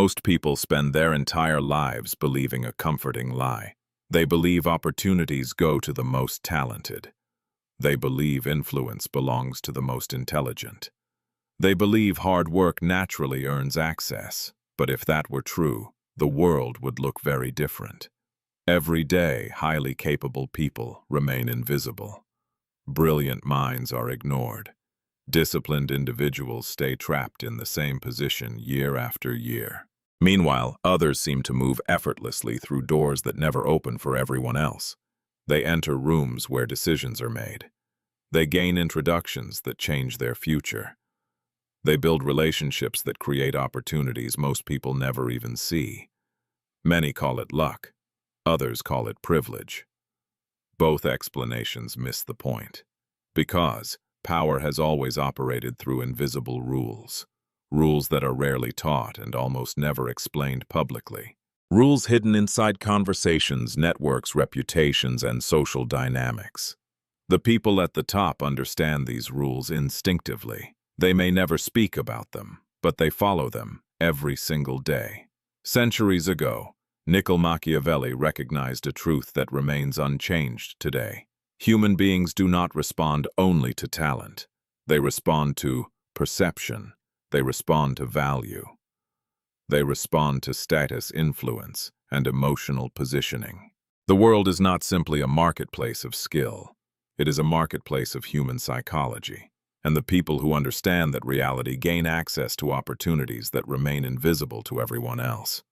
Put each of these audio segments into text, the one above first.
Most people spend their entire lives believing a comforting lie. They believe opportunities go to the most talented. They believe influence belongs to the most intelligent. They believe hard work naturally earns access. But if that were true, the world would look very different. Every day, highly capable people remain invisible. Brilliant minds are ignored. Disciplined individuals stay trapped in the same position year after year. Meanwhile, others seem to move effortlessly through doors that never open for everyone else. They enter rooms where decisions are made. They gain introductions that change their future. They build relationships that create opportunities most people never even see. Many call it luck. Others call it privilege. Both explanations miss the point. Because power has always operated through invisible rules. Rules that are rarely taught and almost never explained publicly. Rules hidden inside conversations, networks, reputations, and social dynamics. The people at the top understand these rules instinctively. They may never speak about them, but they follow them every single day. Centuries ago, Niccolò Machiavelli recognized a truth that remains unchanged today. Human beings do not respond only to talent. They respond to perception. They respond to value. They respond to status, influence, and emotional positioning. The world is not simply a marketplace of skill. It is a marketplace of human psychology. And the people who understand that reality gain access to opportunities that remain invisible to everyone else.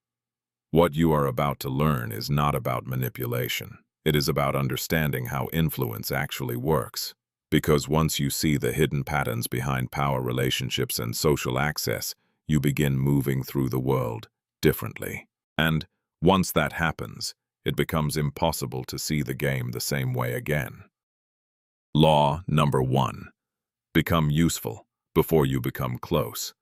What you are about to learn is not about manipulation. It is about understanding how influence actually works. Because once you see the hidden patterns behind power, relationships, and social access, you begin moving through the world differently. And once that happens, it becomes impossible to see the game the same way again. Law number 1. Become useful before you become close.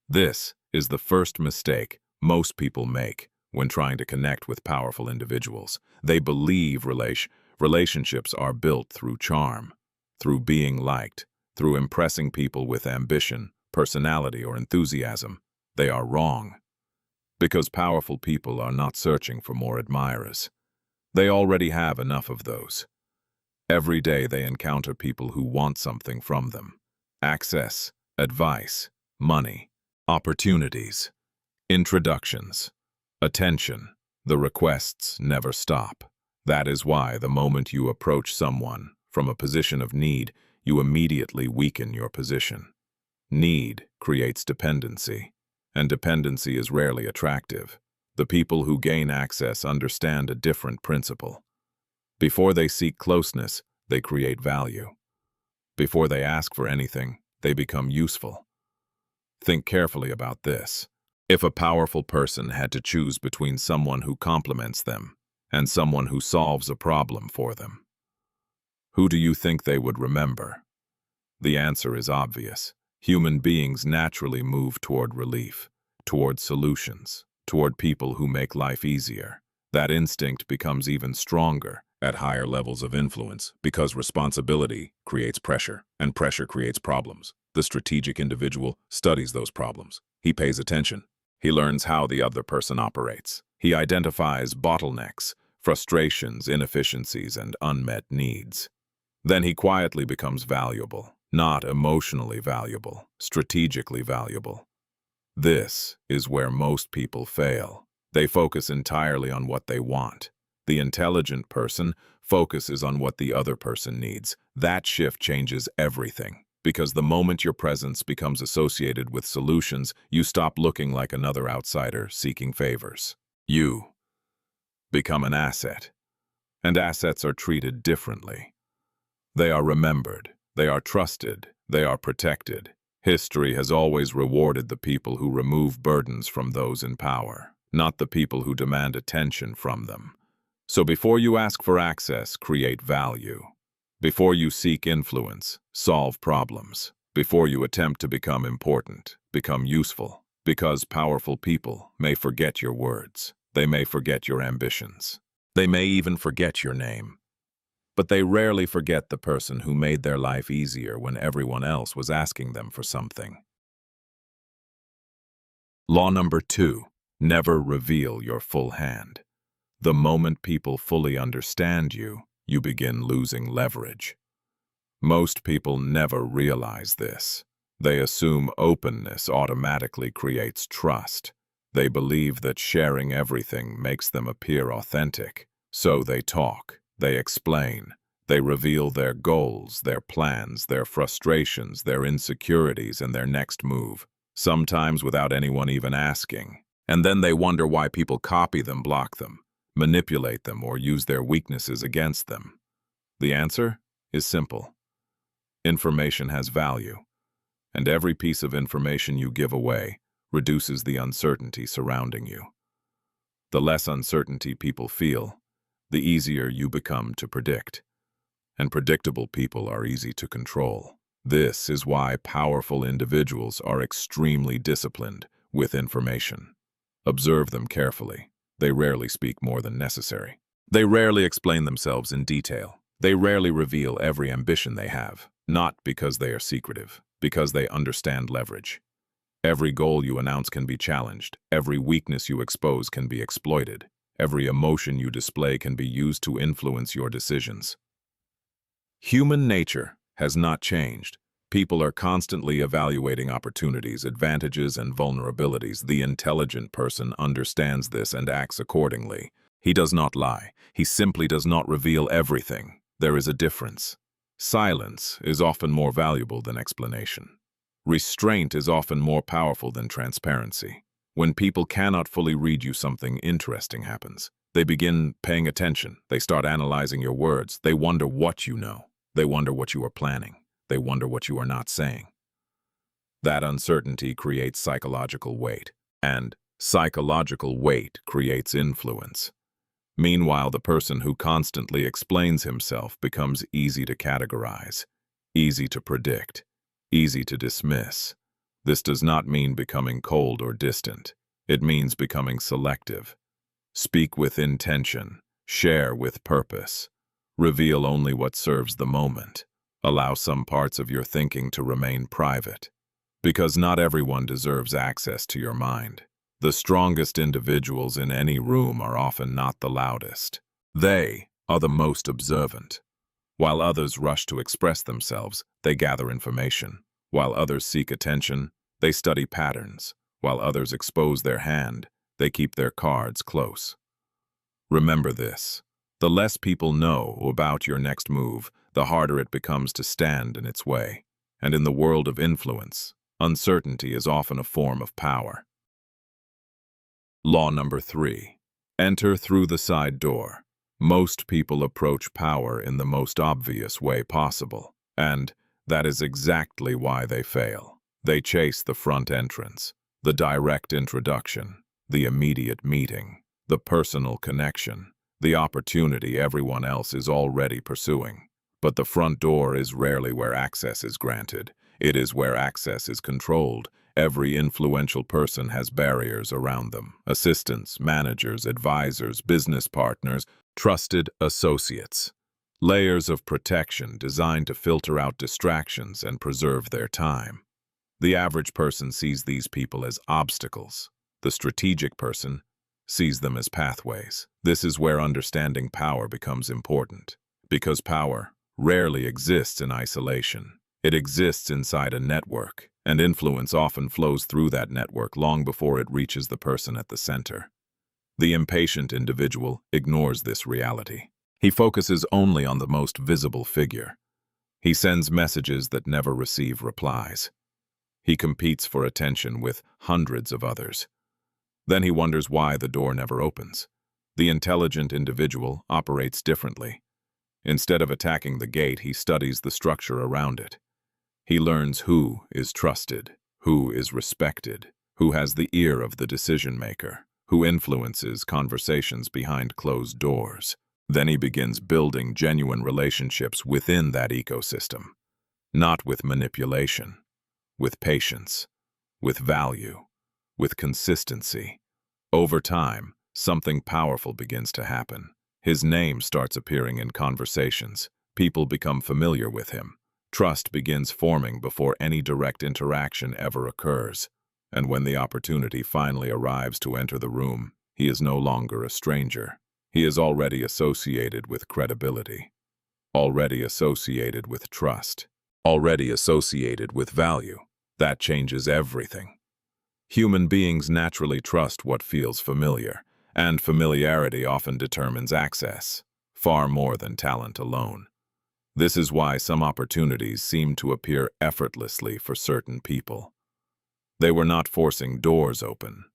This is the first mistake most people make when trying to connect with powerful individuals. They believe relationships are built through charm, through being liked, through impressing people with ambition, personality, or enthusiasm. They are wrong. Because powerful people are not searching for more admirers. They already have enough of those. Every day they encounter people who want something from them. Access, advice, money, opportunities, introductions, attention. The requests never stop. That is why the moment you approach someone from a position of need, you immediately weaken your position. Need creates dependency, and dependency is rarely attractive. The people who gain access understand a different principle. Before they seek closeness, they create value. Before they ask for anything, they become useful. Think carefully about this. If a powerful person had to choose between someone who compliments them and someone who solves a problem for them, who do you think they would remember? The answer is obvious. Human beings naturally move toward relief, toward solutions, toward people who make life easier. That instinct becomes even stronger at higher levels of influence because responsibility creates pressure, and pressure creates problems. The strategic individual studies those problems. He pays attention. He learns how the other person operates. He identifies bottlenecks, frustrations, inefficiencies, and unmet needs. Then he quietly becomes valuable, not emotionally valuable, strategically valuable. This is where most people fail. They focus entirely on what they want. The intelligent person focuses on what the other person needs. That shift changes everything. Because the moment your presence becomes associated with solutions, you stop looking like another outsider seeking favors. You become an asset. And assets are treated differently. They are remembered. They are trusted. They are protected. History has always rewarded the people who remove burdens from those in power, not the people who demand attention from them. So before you ask for access, create value. Before you seek influence, solve problems. Before you attempt to become important, become useful. Because powerful people may forget your words. They may forget your ambitions. They may even forget your name. But they rarely forget the person who made their life easier when everyone else was asking them for something. Law number 2. Never reveal your full hand. The moment people fully understand you, you begin losing leverage. Most people never realize this. They assume openness automatically creates trust. They believe that sharing everything makes them appear authentic. So they talk, they explain, they reveal their goals, their plans, their frustrations, their insecurities, and their next move, sometimes without anyone even asking. And then they wonder why people copy them, block them, manipulate them, or use their weaknesses against them. The answer is simple. Information has value, and every piece of information you give away reduces the uncertainty surrounding you. The less uncertainty people feel, the easier you become to predict. And predictable people are easy to control. This is why powerful individuals are extremely disciplined with information. Observe them carefully. They rarely speak more than necessary. They rarely explain themselves in detail. They rarely reveal every ambition they have, not because they are secretive, because they understand leverage. Every goal you announce can be challenged. Every weakness you expose can be exploited. Every emotion you display can be used to influence your decisions. Human nature has not changed. People are constantly evaluating opportunities, advantages, and vulnerabilities. The intelligent person understands this and acts accordingly. He does not lie. He simply does not reveal everything. There is a difference. Silence is often more valuable than explanation. Restraint is often more powerful than transparency. When people cannot fully read you, something interesting happens. They begin paying attention. They start analyzing your words. They wonder what you know. They wonder what you are planning. They wonder what you are not saying. That uncertainty creates psychological weight, and psychological weight creates influence. Meanwhile, the person who constantly explains himself becomes easy to categorize, easy to predict, easy to dismiss. This does not mean becoming cold or distant. It means becoming selective. Speak with intention. Share with purpose. Reveal only what serves the moment. Allow some parts of your thinking to remain private. Because not everyone deserves access to your mind. The strongest individuals in any room are often not the loudest. They are the most observant. While others rush to express themselves, they gather information. While others seek attention, they study patterns. While others expose their hand, they keep their cards close. Remember this. The less people know about your next move, the harder it becomes to stand in its way. And in the world of influence, uncertainty is often a form of power. Law number 3. Enter through the side door. Most people approach power in the most obvious way possible, and that is exactly why they fail. They chase the front entrance, the direct introduction, the immediate meeting, the personal connection, the opportunity everyone else is already pursuing. But the front door is rarely where access is granted. It is where access is controlled. Every influential person has barriers around them. Assistants, managers, advisors, business partners, trusted associates. Layers of protection designed to filter out distractions and preserve their time. The average person sees these people as obstacles. The strategic person sees them as pathways. This is where understanding power becomes important. Because power rarely exists in isolation. It exists inside a network, and influence often flows through that network long before it reaches the person at the center. The impatient individual ignores this reality. He focuses only on the most visible figure. He sends messages that never receive replies. He competes for attention with hundreds of others. Then he wonders why the door never opens. The intelligent individual operates differently. Instead of attacking the gate, he studies the structure around it. He learns who is trusted, who is respected, who has the ear of the decision-maker, who influences conversations behind closed doors. Then he begins building genuine relationships within that ecosystem, not with manipulation, with patience, with value, with consistency. Over time, something powerful begins to happen. His name starts appearing in conversations. People become familiar with him. Trust begins forming before any direct interaction ever occurs. And when the opportunity finally arrives to enter the room, he is no longer a stranger. He is already associated with credibility, already associated with trust, already associated with value. That changes everything. Human beings naturally trust what feels familiar, and familiarity often determines access, far more than talent alone. This is why some opportunities seem to appear effortlessly for certain people. They were not forcing doors open.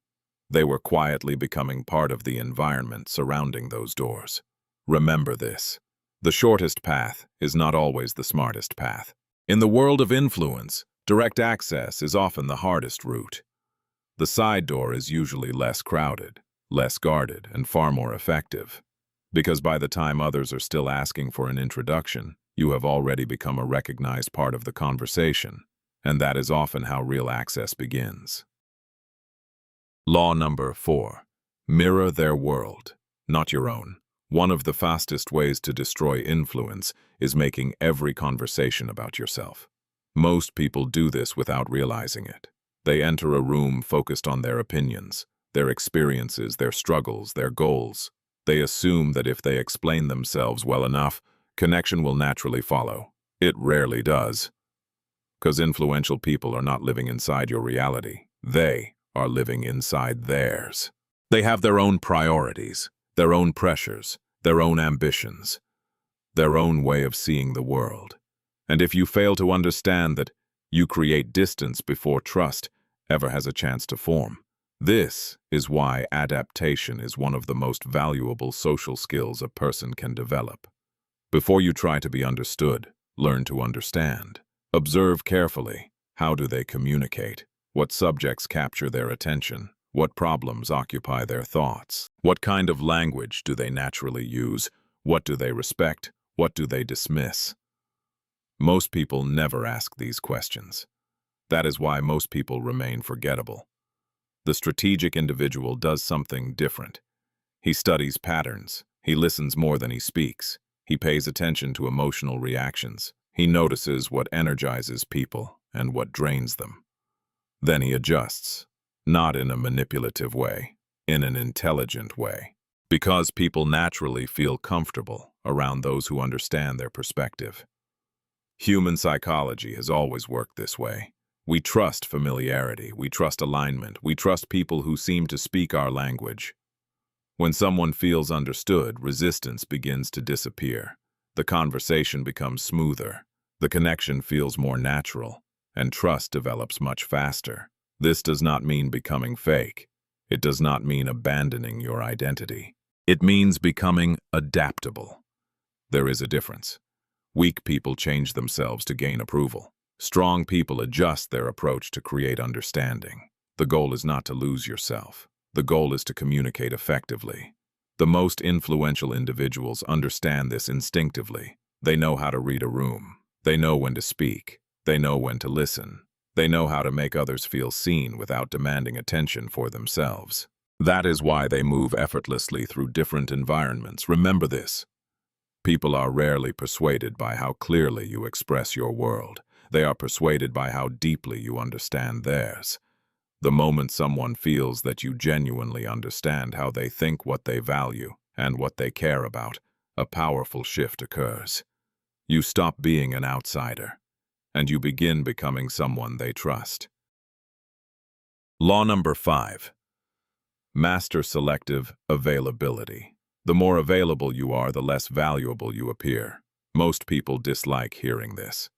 They were quietly becoming part of the environment surrounding those doors. Remember this. The shortest path is not always the smartest path. In the world of influence, direct access is often the hardest route. The side door is usually less crowded, less guarded, and far more effective. Because by the time others are still asking for an introduction, you have already become a recognized part of the conversation, and that is often how real access begins. Law number 4. Mirror their world, not your own. One of the fastest ways to destroy influence is making every conversation about yourself. Most people do this without realizing it. They enter a room focused on their opinions, their experiences, their struggles, their goals. They assume that if they explain themselves well enough, connection will naturally follow. It rarely does. Because influential people are not living inside your reality. They are living inside theirs. They have their own priorities, their own pressures, their own ambitions, their own way of seeing the world. And if you fail to understand that, you create distance before trust ever has a chance to form. This is why adaptation is one of the most valuable social skills a person can develop. Before you try to be understood, learn to understand. Observe carefully. How do they communicate? What subjects capture their attention? What problems occupy their thoughts? What kind of language do they naturally use? What do they respect? What do they dismiss? Most people never ask these questions. That is why most people remain forgettable. The strategic individual does something different. He studies patterns. He listens more than he speaks. He pays attention to emotional reactions. He notices what energizes people and what drains them. Then he adjusts, not in a manipulative way, in an intelligent way. Because people naturally feel comfortable around those who understand their perspective. Human psychology has always worked this way. We trust familiarity, we trust alignment, we trust people who seem to speak our language. When someone feels understood, resistance begins to disappear. The conversation becomes smoother, the connection feels more natural, and trust develops much faster. This does not mean becoming fake. It does not mean abandoning your identity. It means becoming adaptable. There is a difference. Weak people change themselves to gain approval. Strong people adjust their approach to create understanding. The goal is not to lose yourself. The goal is to communicate effectively. The most influential individuals understand this instinctively. They know how to read a room. They know when to speak. They know when to listen. They know how to make others feel seen without demanding attention for themselves. That is why they move effortlessly through different environments. Remember this. People are rarely persuaded by how clearly you express your world. They are persuaded by how deeply you understand theirs. The moment someone feels that you genuinely understand how they think, what they value, and what they care about, a powerful shift occurs. You stop being an outsider, and you begin becoming someone they trust. Law number 5. Master selective availability. The more available you are, the less valuable you appear. Most people dislike hearing this,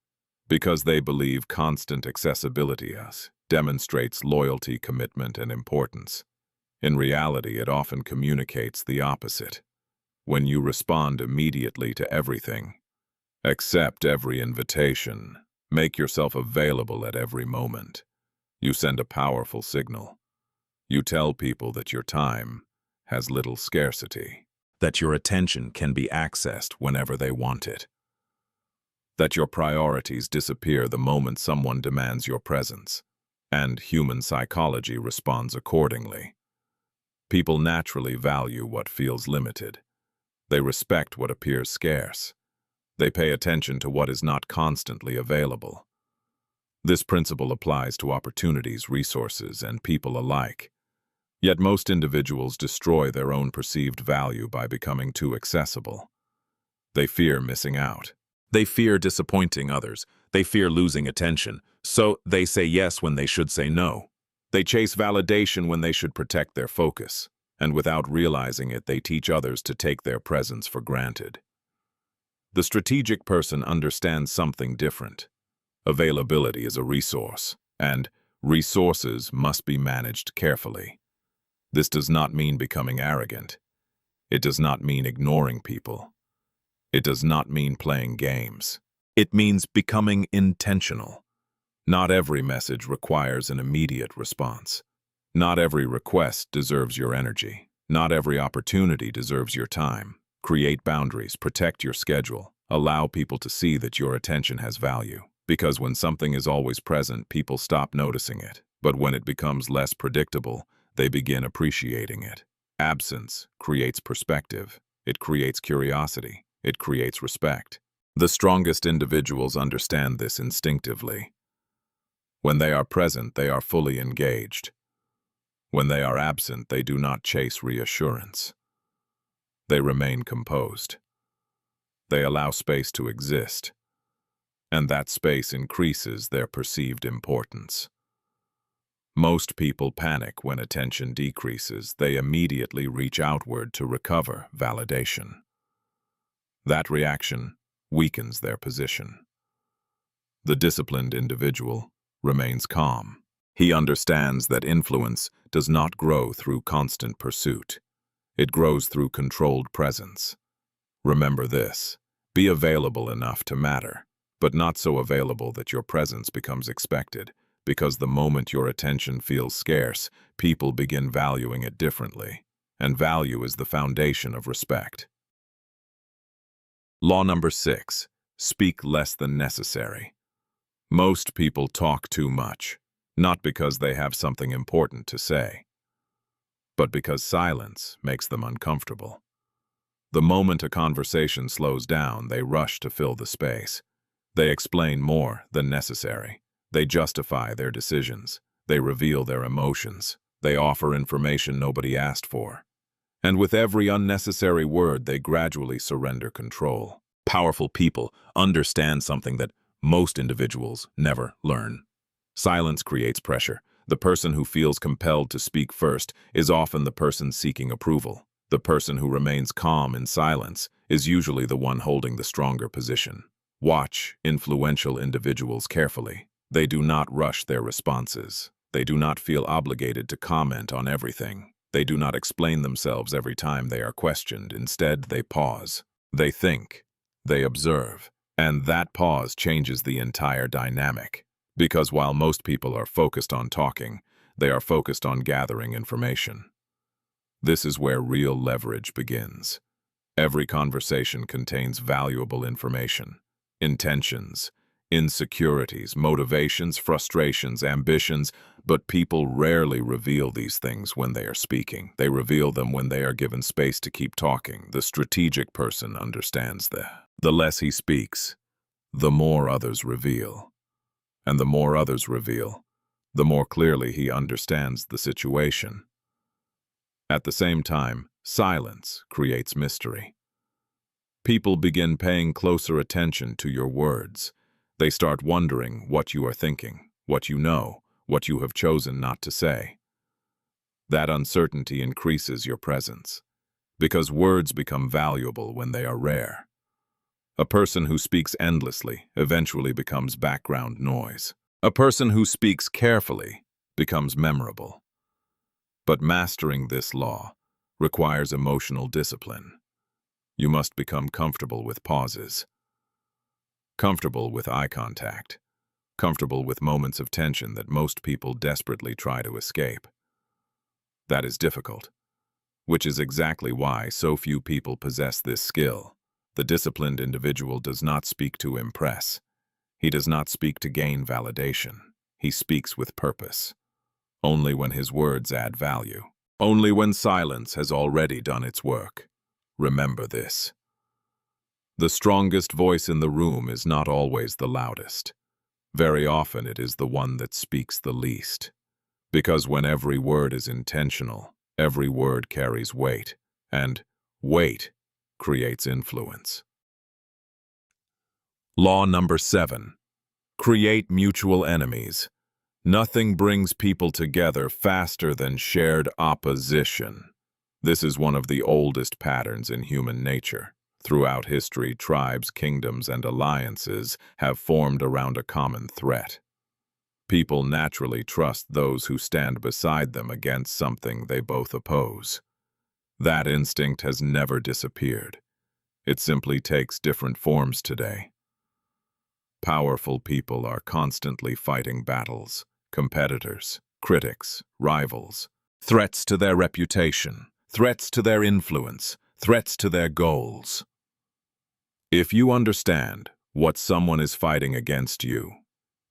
because they believe constant accessibility demonstrates loyalty, commitment, and importance. In reality, it often communicates the opposite. When you respond immediately to everything, accept every invitation, make yourself available at every moment, you send a powerful signal. You tell people that your time has little scarcity, that your attention can be accessed whenever they want it, that your priorities disappear the moment someone demands your presence, and human psychology responds accordingly. People naturally value what feels limited. They respect what appears scarce. They pay attention to what is not constantly available. This principle applies to opportunities, resources, and people alike. Yet most individuals destroy their own perceived value by becoming too accessible. They fear missing out. They fear disappointing others. They fear losing attention. So they say yes when they should say no. They chase validation when they should protect their focus. And without realizing it, they teach others to take their presence for granted. The strategic person understands something different. Availability is a resource, and resources must be managed carefully. This does not mean becoming arrogant. It does not mean ignoring people. It does not mean playing games. It means becoming intentional. Not every message requires an immediate response. Not every request deserves your energy. Not every opportunity deserves your time. Create boundaries, protect your schedule, allow people to see that your attention has value. Because when something is always present, people stop noticing it. But when it becomes less predictable, they begin appreciating it. Absence creates perspective. It creates curiosity. It creates respect. The strongest individuals understand this instinctively. When they are present, they are fully engaged. When they are absent, they do not chase reassurance. They remain composed. They allow space to exist, and that space increases their perceived importance. Most people panic when attention decreases. They immediately reach outward to recover validation. That reaction weakens their position. The disciplined individual remains calm. He understands that influence does not grow through constant pursuit. It grows through controlled presence. Remember this: be available enough to matter, but not so available that your presence becomes expected, because the moment your attention feels scarce, people begin valuing it differently, and value is the foundation of respect. Law number 6. Speak less than necessary. Most people talk too much, not because they have something important to say, but because silence makes them uncomfortable. The moment a conversation slows down, they rush to fill the space. They explain more than necessary. They justify their decisions. They reveal their emotions. They offer information nobody asked for. And with every unnecessary word, they gradually surrender control. Powerful people understand something that most individuals never learn. Silence creates pressure. The person who feels compelled to speak first is often the person seeking approval. The person who remains calm in silence is usually the one holding the stronger position. Watch influential individuals carefully. They do not rush their responses. They do not feel obligated to comment on everything. They do not explain themselves every time they are questioned. Instead, they pause. They think. They observe. And that pause changes the entire dynamic. Because while most people are focused on talking, they are focused on gathering information. This is where real leverage begins. Every conversation contains valuable information, intentions, insecurities, motivations, frustrations, ambitions, but people rarely reveal these things when they are speaking. They reveal them when they are given space to keep talking. The strategic person understands that. The less he speaks, the more others reveal. And the more others reveal, the more clearly he understands the situation. At the same time, silence creates mystery. People begin paying closer attention to your words. They start wondering what you are thinking, what you know, what you have chosen not to say. That uncertainty increases your presence, because words become valuable when they are rare. A person who speaks endlessly eventually becomes background noise. A person who speaks carefully becomes memorable. But mastering this law requires emotional discipline. You must become comfortable with pauses, comfortable with eye contact, comfortable with moments of tension that most people desperately try to escape. That is difficult, which is exactly why so few people possess this skill. The disciplined individual does not speak to impress. He does not speak to gain validation. He speaks with purpose. Only when his words add value. Only when silence has already done its work. Remember this. The strongest voice in the room is not always the loudest. very often it is the one that speaks the least. Because when every word is intentional, every word carries weight, and weight creates influence. Law number 7. Create mutual enemies. Nothing brings people together faster than shared opposition. This is one of the oldest patterns in human nature. Throughout history, tribes, kingdoms, and alliances have formed around a common threat. People naturally trust those who stand beside them against something they both oppose. That instinct has never disappeared. It simply takes different forms today. Powerful people are constantly fighting battles, competitors, critics, rivals, threats to their reputation, threats to their influence, threats to their goals. If you understand what someone is fighting against you,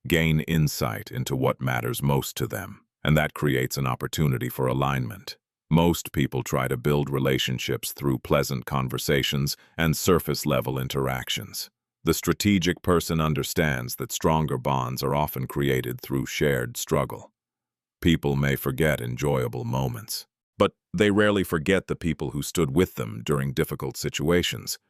gain insight into what matters most to them, and that creates an opportunity for alignment. Most people try to build relationships through pleasant conversations and surface-level interactions. The strategic person understands that stronger bonds are often created through shared struggle. People may forget enjoyable moments, but they rarely forget the people who stood with them during difficult situations.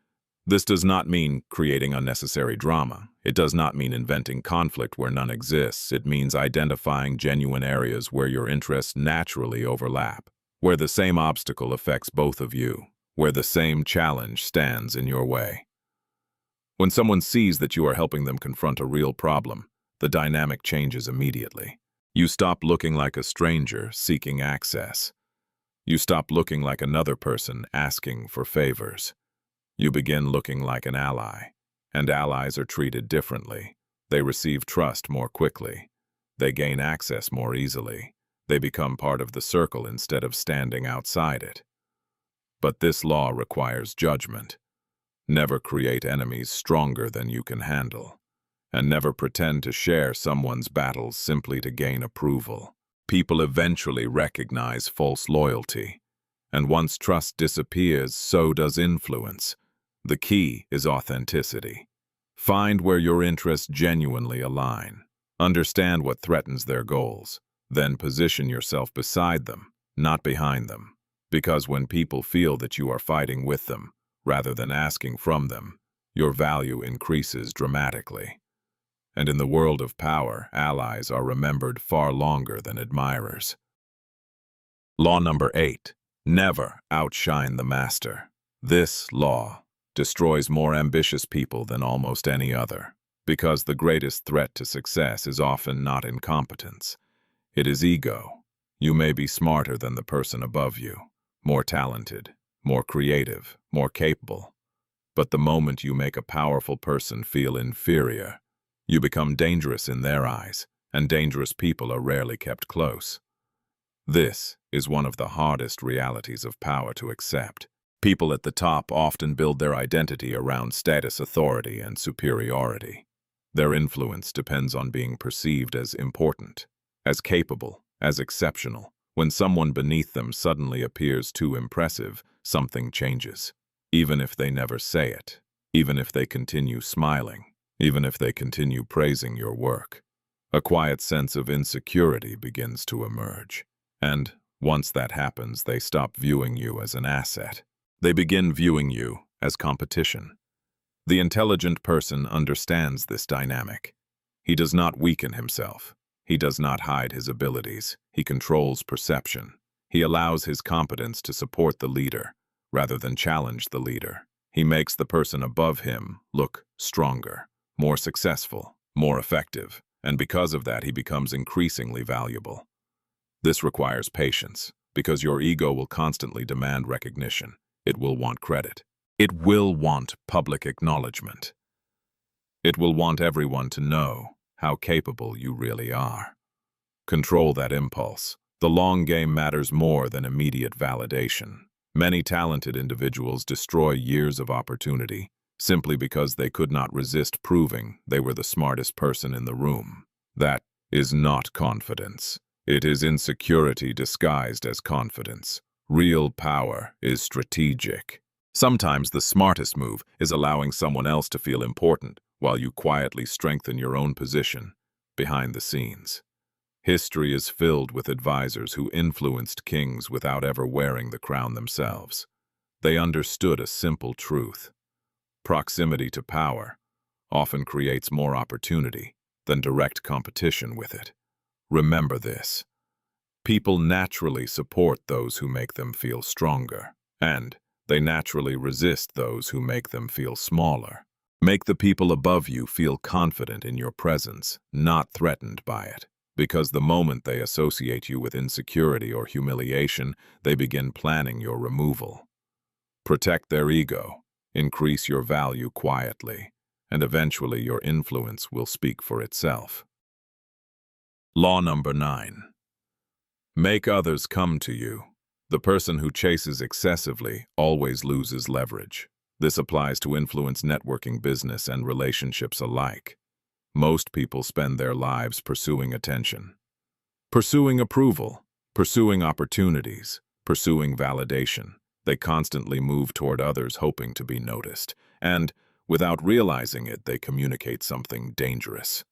This does not mean creating unnecessary drama. It does not mean inventing conflict where none exists. It means identifying genuine areas where your interests naturally overlap, where the same obstacle affects both of you, where the same challenge stands in your way. When someone sees that you are helping them confront a real problem, the dynamic changes immediately. You stop looking like a stranger seeking access. You stop looking like another person asking for favors. You begin looking like an ally, and allies are treated differently. They receive trust more quickly. They gain access more easily. They become part of the circle instead of standing outside it. But this law requires judgment. Never create enemies stronger than you can handle, and never pretend to share someone's battles simply to gain approval. People eventually recognize false loyalty, and once trust disappears, so does influence. The key is authenticity. Find where your interests genuinely align. Understand what threatens their goals. Then position yourself beside them, not behind them. Because when people feel that you are fighting with them, rather than asking from them, your value increases dramatically. And in the world of power, allies are remembered far longer than admirers. Law number 8. Never outshine the master. This law destroys more ambitious people than almost any other, because the greatest threat to success is often not incompetence. It is ego. You may be smarter than the person above you, more talented, more creative, more capable. But the moment you make a powerful person feel inferior, you become dangerous in their eyes, and dangerous people are rarely kept close. This is one of the hardest realities of power to accept. People at the top often build their identity around status, authority, and superiority. Their influence depends on being perceived as important, as capable, as exceptional. When someone beneath them suddenly appears too impressive, something changes. Even if they never say it, even if they continue smiling, even if they continue praising your work, a quiet sense of insecurity begins to emerge. And once that happens, they stop viewing you as an asset. They begin viewing you as competition. The intelligent person understands this dynamic. He does not weaken himself. He does not hide his abilities. He controls perception. He allows his competence to support the leader, rather than challenge the leader. He makes the person above him look stronger, more successful, more effective, and because of that he becomes increasingly valuable. This requires patience, because your ego will constantly demand recognition. It will want credit. It will want public acknowledgement. It will want everyone to know how capable you really are. Control that impulse. The long game matters more than immediate validation. Many talented individuals destroy years of opportunity simply because they could not resist proving they were the smartest person in the room. That is not confidence. It is insecurity disguised as confidence. Real power is strategic. Sometimes the smartest move is allowing someone else to feel important while you quietly strengthen your own position. behind the scenes. History is filled with advisors who influenced kings without ever wearing the crown themselves. They understood a simple truth. Proximity to power often creates more opportunity than direct competition with it. Remember this. People naturally support those who make them feel stronger, and they naturally resist those who make them feel smaller. Make the people above you feel confident in your presence, not threatened by it, because the moment they associate you with insecurity or humiliation, they begin planning your removal. Protect their ego, increase your value quietly, and eventually your influence will speak for itself. Law number 9. Make others come to you. The person who chases excessively always loses leverage. This applies to influence networking, business, and relationships alike. Most people spend their lives pursuing attention, pursuing approval, pursuing opportunities, pursuing validation. They constantly move toward others hoping to be noticed, and, without realizing it, they communicate something dangerous.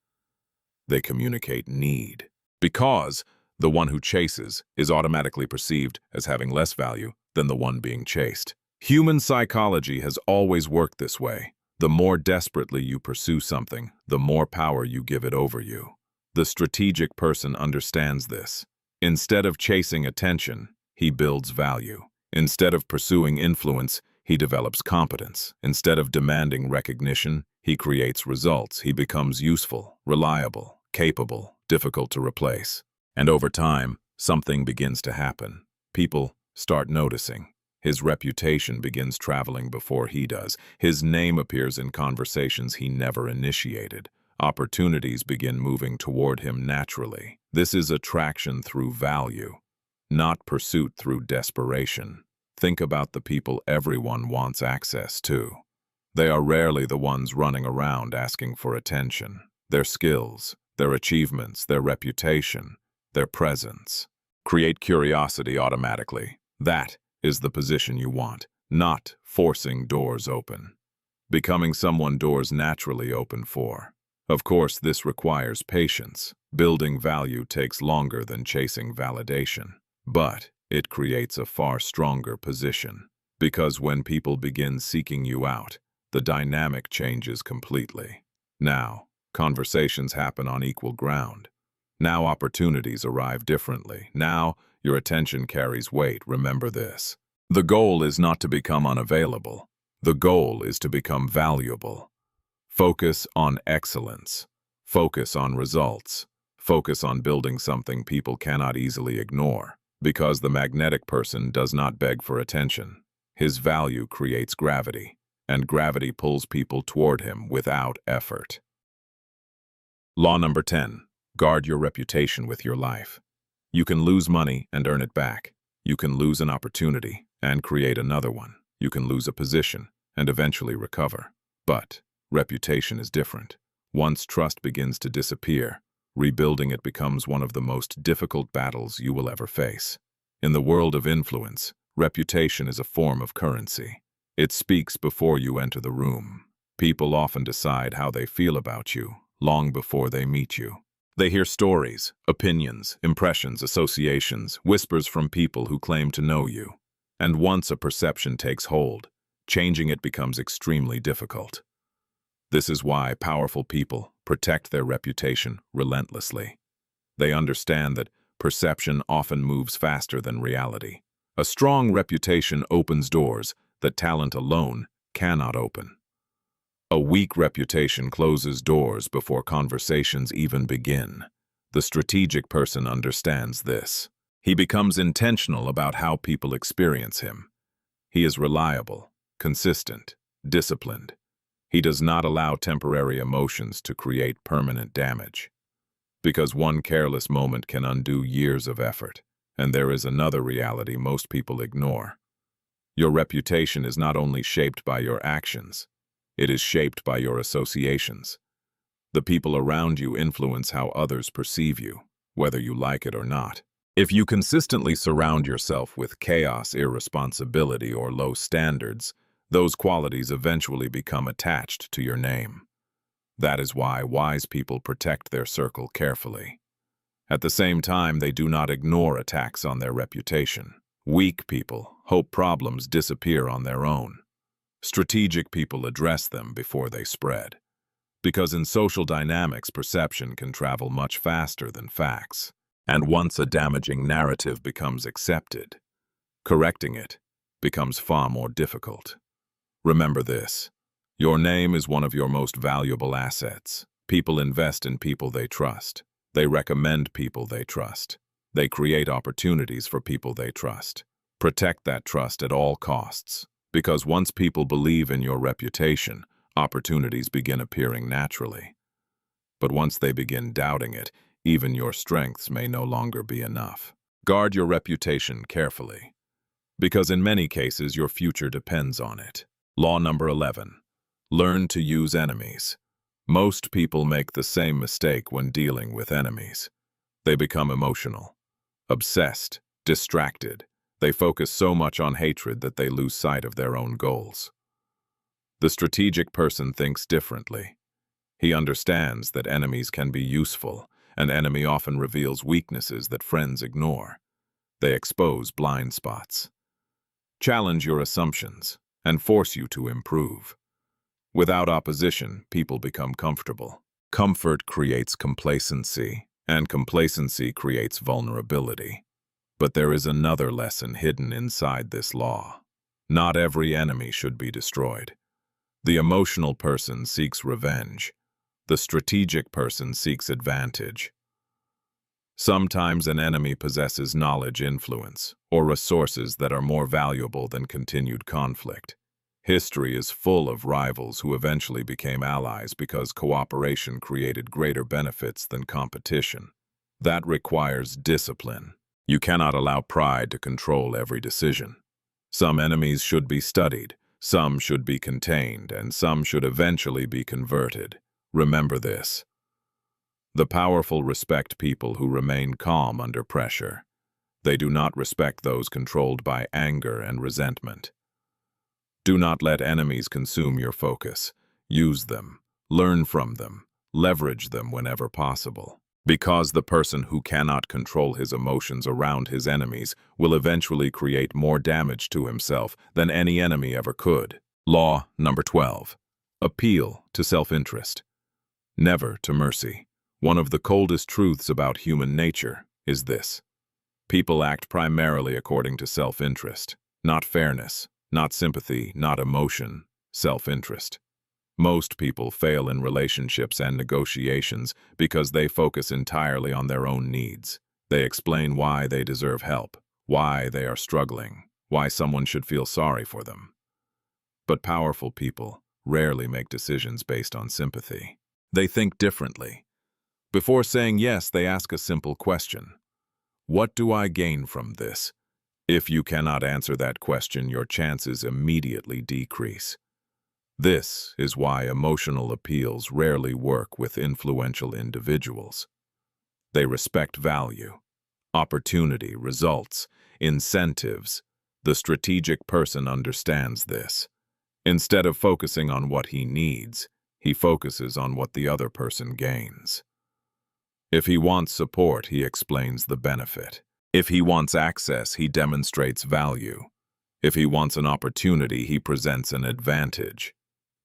They communicate need. Because the one who chases is automatically perceived as having less value than the one being chased. Human psychology has always worked this way. The more desperately you pursue something, the more power you give it over you. The strategic person understands this. Instead of chasing attention, he builds value. Instead of pursuing influence, he develops competence. Instead of demanding recognition, he creates results. He becomes useful, reliable, capable, difficult to replace. And over time, something begins to happen. People start noticing. His reputation begins traveling before he does. His name appears in conversations he never initiated. Opportunities begin moving toward him naturally. This is attraction through value, not pursuit through desperation. Think about the people everyone wants access to. They are rarely the ones running around asking for attention. Their skills, their achievements, their reputation, their presence create curiosity automatically. That is the position you want, not forcing doors open. Becoming someone doors naturally open for. Of course, this requires patience. Building value takes longer than chasing validation. But it creates a far stronger position. Because when people begin seeking you out, the dynamic changes completely. Now, conversations happen on equal ground. Now opportunities arrive differently. Now your attention carries weight. Remember this. The goal is not to become unavailable. The goal is to become valuable. Focus on excellence. Focus on results. Focus on building something people cannot easily ignore. Because the magnetic person does not beg for attention. His value creates gravity, and gravity pulls people toward him without effort. Law number 10. Guard your reputation with your life. You can lose money and earn it back. You can lose an opportunity and create another one. You can lose a position and eventually recover. But reputation is different. Once trust begins to disappear, rebuilding it becomes one of the most difficult battles you will ever face. In the world of influence, reputation is a form of currency. It speaks before you enter the room. People often decide how they feel about you long before they meet you. They hear stories, opinions, impressions, associations, whispers from people who claim to know you. And once a perception takes hold, changing it becomes extremely difficult. This is why powerful people protect their reputation relentlessly. They understand that perception often moves faster than reality. A strong reputation opens doors that talent alone cannot open. A weak reputation closes doors before conversations even begin. The strategic person understands this. He becomes intentional about how people experience him. He is reliable, consistent, disciplined. He does not allow temporary emotions to create permanent damage. Because one careless moment can undo years of effort, and there is another reality most people ignore. Your reputation is not only shaped by your actions, it is shaped by your associations. The people around you influence how others perceive you, whether you like it or not. If you consistently surround yourself with chaos, irresponsibility, or low standards, those qualities eventually become attached to your name. That is why wise people protect their circle carefully. At the same time, they do not ignore attacks on their reputation. Weak people hope problems disappear on their own. Strategic people address them before they spread. Because in social dynamics, perception can travel much faster than facts. And once a damaging narrative becomes accepted, correcting it becomes far more difficult. Remember this: your name is one of your most valuable assets. People invest in people they trust. They recommend people they trust. They create opportunities for people they trust. Protect that trust at all costs, because once people believe in your reputation, opportunities begin appearing naturally. But once they begin doubting it, even your strengths may no longer be enough. Guard your reputation carefully, because in many cases your future depends on it. Law number 11. Learn to use enemies. Most people make the same mistake when dealing with enemies. They become emotional, obsessed, distracted. They focus so much on hatred that they lose sight of their own goals. The strategic person thinks differently. He understands that enemies can be useful. An enemy often reveals weaknesses that friends ignore. They expose blind spots, challenge your assumptions, and force you to improve. Without opposition, people become comfortable. Comfort creates complacency, and complacency creates vulnerability. But there is another lesson hidden inside this law. Not every enemy should be destroyed. The emotional person seeks revenge. The strategic person seeks advantage. Sometimes an enemy possesses knowledge, influence, or resources that are more valuable than continued conflict. History is full of rivals who eventually became allies because cooperation created greater benefits than competition. That requires discipline. You cannot allow pride to control every decision. Some enemies should be studied, some should be contained, and some should eventually be converted. Remember this. The powerful respect people who remain calm under pressure. They do not respect those controlled by anger and resentment. Do not let enemies consume your focus. Use them, learn from them, leverage them whenever possible. Because the person who cannot control his emotions around his enemies will eventually create more damage to himself than any enemy ever could. Law number 12. Appeal to self-interest. Never to mercy. One of the coldest truths about human nature is this. People act primarily according to self-interest, not fairness, not sympathy, not emotion, self-interest. Most people fail in relationships and negotiations because they focus entirely on their own needs. They explain why they deserve help, why they are struggling, why someone should feel sorry for them. But powerful people rarely make decisions based on sympathy. They think differently. Before saying yes, they ask a simple question. What do I gain from this? If you cannot answer that question, your chances immediately decrease. This is why emotional appeals rarely work with influential individuals. They respect value, opportunity, results, incentives. The strategic person understands this. Instead of focusing on what he needs, he focuses on what the other person gains. If he wants support, he explains the benefit. If he wants access, he demonstrates value. If he wants an opportunity, he presents an advantage.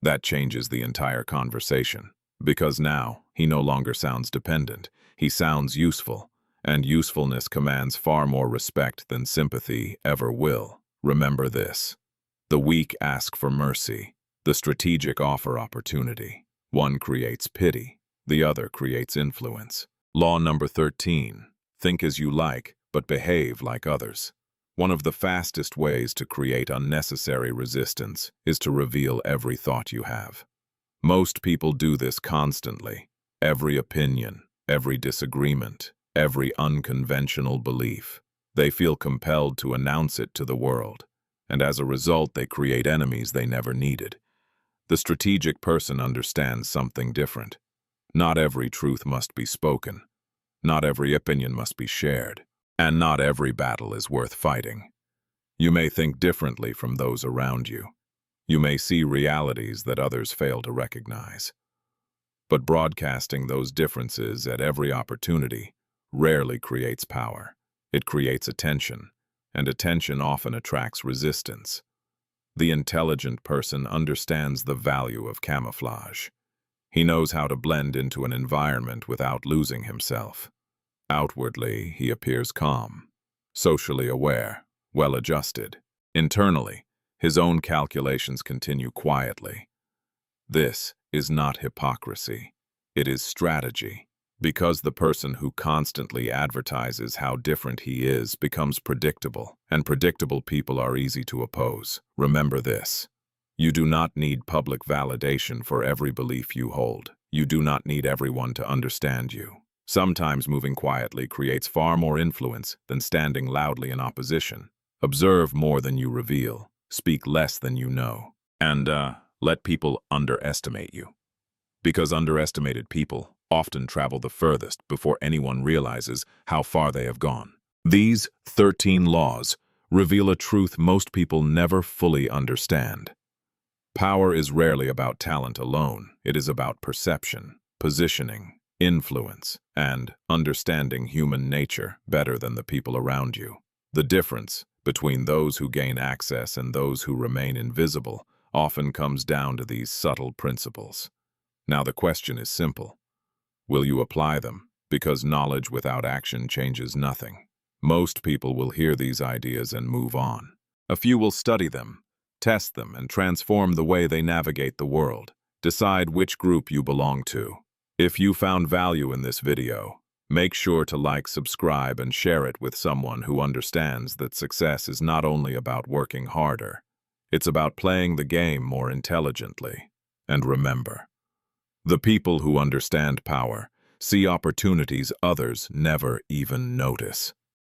That changes the entire conversation, because now he no longer sounds dependent. He sounds useful, and usefulness commands far more respect than sympathy ever will. Remember this. The weak ask for mercy. The strategic offer opportunity. One creates pity. The other creates influence. Law number 13. Think as you like, but behave like others. One of the fastest ways to create unnecessary resistance is to reveal every thought you have. Most people do this constantly. Every opinion, every disagreement, every unconventional belief. They feel compelled to announce it to the world, and as a result they create enemies they never needed. The strategic person understands something different. Not every truth must be spoken. Not every opinion must be shared. And not every battle is worth fighting. You may think differently from those around you. You may see realities that others fail to recognize. But broadcasting those differences at every opportunity rarely creates power. It creates attention, and attention often attracts resistance. The intelligent person understands the value of camouflage. He knows how to blend into an environment without losing himself. Outwardly, he appears calm, socially aware, well-adjusted. Internally, his own calculations continue quietly. This is not hypocrisy. It is strategy. Because the person who constantly advertises how different he is becomes predictable, and predictable people are easy to oppose. Remember this. You do not need public validation for every belief you hold. You do not need everyone to understand you. Sometimes moving quietly creates far more influence than standing loudly in opposition. Observe more than you reveal. Speak less than you know. And let people underestimate you. Because underestimated people often travel the furthest before anyone realizes how far they have gone. These 13 laws reveal a truth most people never fully understand. Power is rarely about talent alone. It is about perception, positioning, influence, and understanding human nature better than the people around you. The difference between those who gain access and those who remain invisible often comes down to these subtle principles. Now the question is simple. Will you apply them? Because knowledge without action changes nothing. Most people will hear these ideas and move on. A few will study them, test them, and transform the way they navigate the world. Decide which group you belong to. If you found value in this video, make sure to like, subscribe, and share it with someone who understands that success is not only about working harder. It's about playing the game more intelligently. And remember, the people who understand power see opportunities others never even notice.